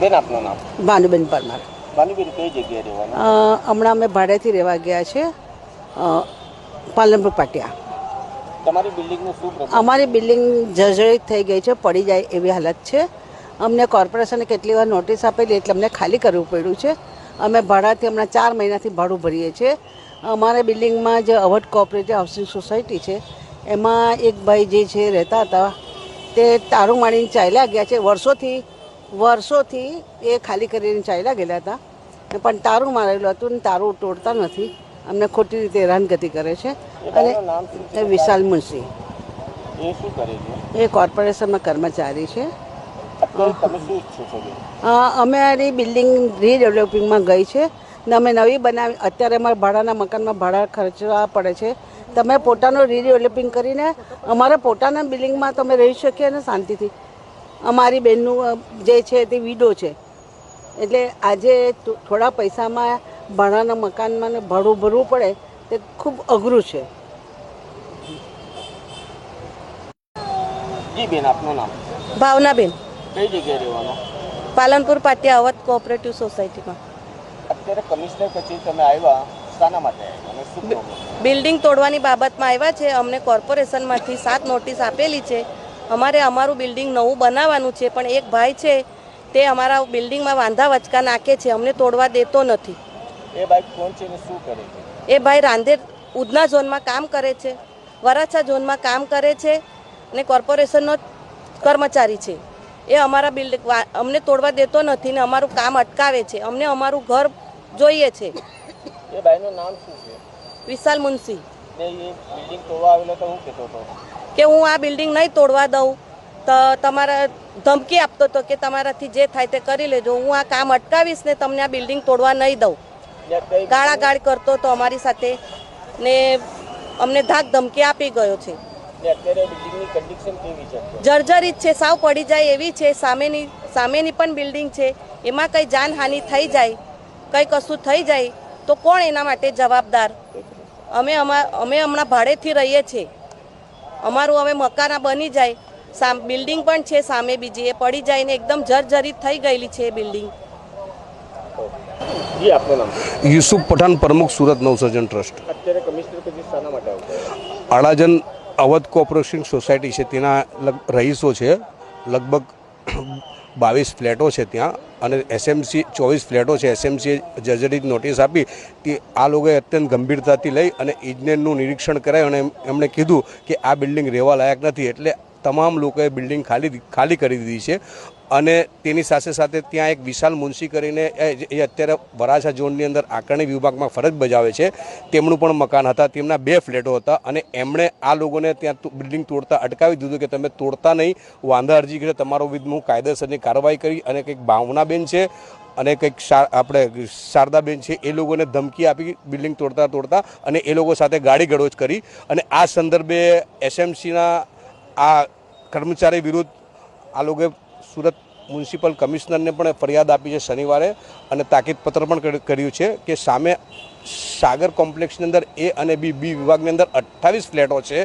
બેન આપનું નામ? ભાનુબેન પરમાર. ભાનુબેન કઈ જગ્યાએ રહેવાનું? હમણાં અમે ભાડેથી રહેવા ગયા છે પાલનપુર પાટિયા. તમારી બિલ્ડિંગનું શું પ્રોબ્લેમ? અમારી બિલ્ડિંગ જર્જરિત થઈ ગઈ છે, પડી જાય એવી હાલત છે. અમને કોર્પોરેશને કેટલી વાર નોટિસ આપેલી એટલે અમને ખાલી કરવું પડ્યું છે. અમે ભાડાથી હમણાં 4 મહિનાથી ભાડું ભરીએ છીએ. અમારા બિલ્ડિંગમાં જે અવધ કોઓપરેટિવ હાઉસિંગ સોસાયટી છે એમાં એક ભાઈ જે છે રહેતા હતા તે તારું માણીને ચાલ્યા ગયા છે. વર્ષોથી એ ખાલી કરીને ચાલ્યા ગયેલા હતા, પણ તારું મારેલું હતું ને તારું તોડતા નથી. અમને ખોટી રીતે હેરાનગતિ કરે છે. અને એ વિશાલ મુનશી, એ શું કરે છે? એ કોર્પોરેશનમાં કર્મચારી છે. અત્યારે તમે શું ઈચ્છો છો બેન? અમારી બિલ્ડિંગ રીડેવલપિંગમાં ગઈ છે ને અમે નવી બનાવી. અત્યારે અમારા ભાડાના મકાનમાં ભાડા ખર્ચવા પડે છે. તમે પોતાનું રીડેવલપિંગ કરીને અમારા પોતાના બિલ્ડિંગમાં તમે રહી શકીએ ને શાંતિથી. અમારી બહેનનું જે છે તે વિડો છે, એટલે આજે થોડા પૈસામાં ભાડાના મકાનમાં ભાડું ભરવું પડે તે ખૂબ અઘરું છે. જી બેન, આપનું નામ? ભાવનાબેન, કઈ જગ્યાએ રહેવાનું? પાલનપુર પાટિયા અવધ કોઓપરેટિવ સોસાયટીમાં. અત્યારે કમિશનર કચેરી તમે આવ્યા, શાના માટે આવ્યા અને શું પ્રોબ્લેમ? બિલ્ડિંગ તોડવાની બાબતમાં આવ્યા છે. અમને કોર્પોરેશનમાંથી 7 નોટિસ આપેલી છે. અમારું બિલ્ડિંગ નવું બનાવવાનું છે, પણ એક ભાઈ છે તે અમારા બિલ્ડિંગમાં વાંધા વચકા નાખે છે, અમને તોડવા દેતો નથી. એ બાઈક કોણ છે અને શું કરે છે? એ ભાઈ રાંદેર ઉધના ઝોનમાં કામ કરે છે, વરાછા ઝોનમાં કામ કરે છે અને કોર્પોરેશનનો કર્મચારી છે. એ અમારા બિલ્ડિંગ અમને તોડવા દેતો નથી ને અમારું કામ અટકાવે છે. અમને અમારું ઘર જોઈએ છે. એ ભાઈનું નામ શું છે? વિશાલ મુનશી. ને એ બિલ્ડિંગ તોડવા આવેલો તો હું કહેતો હતો કે હું આ બિલ્ડિંગ નહીં તોડવા દઉં, તો તમારા ધમકી આપતો હતો કે તમારાથી જે થાય તે કરી લેજો, હું આ કામ અટકાવીશ ને તમને આ બિલ્ડિંગ તોડવા નહીં દઉં. ગાળાગાળ કરતો હતો અમારી સાથે ને અમને ધાક ધમકી આપી ગયો છે. અત્યારે બિલ્ડિંગની કન્ડિશન કેવી છે? જર્જરિત છે, સાવ પડી જાય એવી છે. સામેની પણ બિલ્ડિંગ છે, એમાં કંઈ જાનહાનિ થઈ જાય, કંઈ કશું થઈ જાય તો કોણ એના માટે જવાબદાર? અમે હમણાં ભાડેથી રહીએ છીએ. અમારું હવે મકાન બની જાય, બિલ્ડિંગ પણ છે સામે બીજી, એ પડી જાય ને એકદમ જર્જરિત થઈ ગયેલી છે એ બિલ્ડિંગ. જી આપનું નામ? યુસુફ પઠાણ, પ્રમુખ સુરત નવસર્જન ટ્રસ્ટ. અત્યારે કમિશનર કચેરી શાના માટે આવશે? અડાજન અવધ કોઓપરેટિવ સોસાયટી છે, તેના રહીશો છે. લગભગ 22 ફ્લેટો છે ત્યાં, અને એસએમસી 24 ફ્લેટો છે. એસએમસીએ જર્જરિત નોટિસ આપી તે આ લોકોએ અત્યંત ગંભીરતાથી લઈ અને ઇજનેરનું નિરીક્ષણ કરાયું અને એમણે કીધું કે આ બિલ્ડિંગ રહેવા લાયક નથી. એટલે તમામ લોકોએ બિલ્ડિંગ ખાલી કરી દીધી છે. અને તેની સાથે સાથે ત્યાં એક વિશાલ મુનશી કરીને એ અત્યારે વરાછા ઝોનની અંદર આકારણી વિભાગમાં ફરજ બજાવે છે. તેમનું પણ મકાન હતા, તેમના 2 ફ્લેટો હતા, અને એમણે આ લોકોને ત્યાં બિલ્ડિંગ તોડતા અટકાવી દીધું કે તમે તોડતા નહીં, વાંધા અરજી કરી તમારો વિરુદ્ધ હું કાયદેસરની કાર્યવાહી કરી. અને કંઈક ભાવનાબેન છે અને કંઈક આપણે શારદાબેન છે, એ લોકોને ધમકી આપી બિલ્ડિંગ તોડતા અને એ લોકો સાથે ગાડી ગળોચ કરી. અને આ સંદર્ભે એસએમસીના આ કર્મચારી વિરુદ્ધ આ લોકોએ સુરત મ્યુનિસિપલ કમિશનરને પણ ફરિયાદ આપી છે શનિવારે, અને તાકીદપત્ર પણ કર્યું છે કે સામે સાગર કોમ્પ્લેક્સની અંદર એ અને બી વિભાગની અંદર 28 ફ્લેટો છે,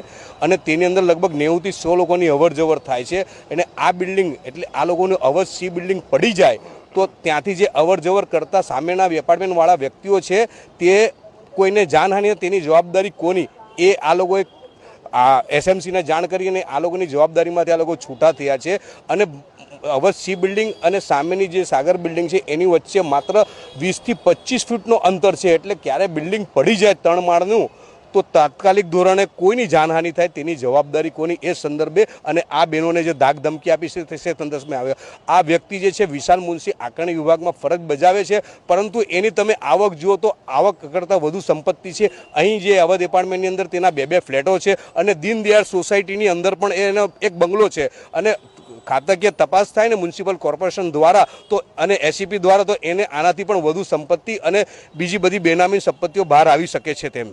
અને તેની અંદર લગભગ 90 થી 100 લોકોની અવરજવર થાય છે. અને આ બિલ્ડિંગ એટલે આ લોકોનું અવર સી બિલ્ડિંગ પડી જાય તો ત્યાંથી જે અવરજવર કરતા સામેના એપાર્ટમેન્ટવાળા વ્યક્તિઓ છે તે કોઈને જાનહાનિ, તેની જવાબદારી કોની, એ આ લોકોએ આ એસએમસીને જાણ કરી અને આ લોકોની જવાબદારીમાંથી આ લોકો છૂટા થયા છે. અને અવધ સી બિલ્ડિંગ અને સામેની જે સાગર બિલ્ડિંગ છે એની વચ્ચે માત્ર 20 થી 25 ફૂટનો અંતર છે. એટલે ક્યારે બિલ્ડિંગ પડી જાય 3 માળનું તો તાત્કાલિક ધોરણે કોઈની જાનહાનિ થાય તેની જવાબદારી કોની, એ સંદર્ભે અને આ બહેનોને જે ધાક ધમકી આપી છે તે સંદર્ભમાં આવ્યા. આ વ્યક્તિ જે છે વિશાલ મુનશી આકારણી વિભાગમાં ફરજ બજાવે છે, પરંતુ એની તમે આવક જુઓ તો આવક કરતાં વધુ સંપત્તિ છે. અહીં જે અવધ એપાર્ટમેન્ટની અંદર તેના 2 ફ્લેટો છે, અને દીનદયાળ સોસાયટીની અંદર પણ એનો એક બંગલો છે. અને ખાતાકીય તપાસ થાય ને મ્યુનિસિપલ કોર્પોરેશન દ્વારા તો અને એસીપી દ્વારા તો એને આનાથી પણ વધુ સંપત્તિ અને બીજી બધી બેનામી સંપત્તિઓ બહાર આવી શકે છે તેમ.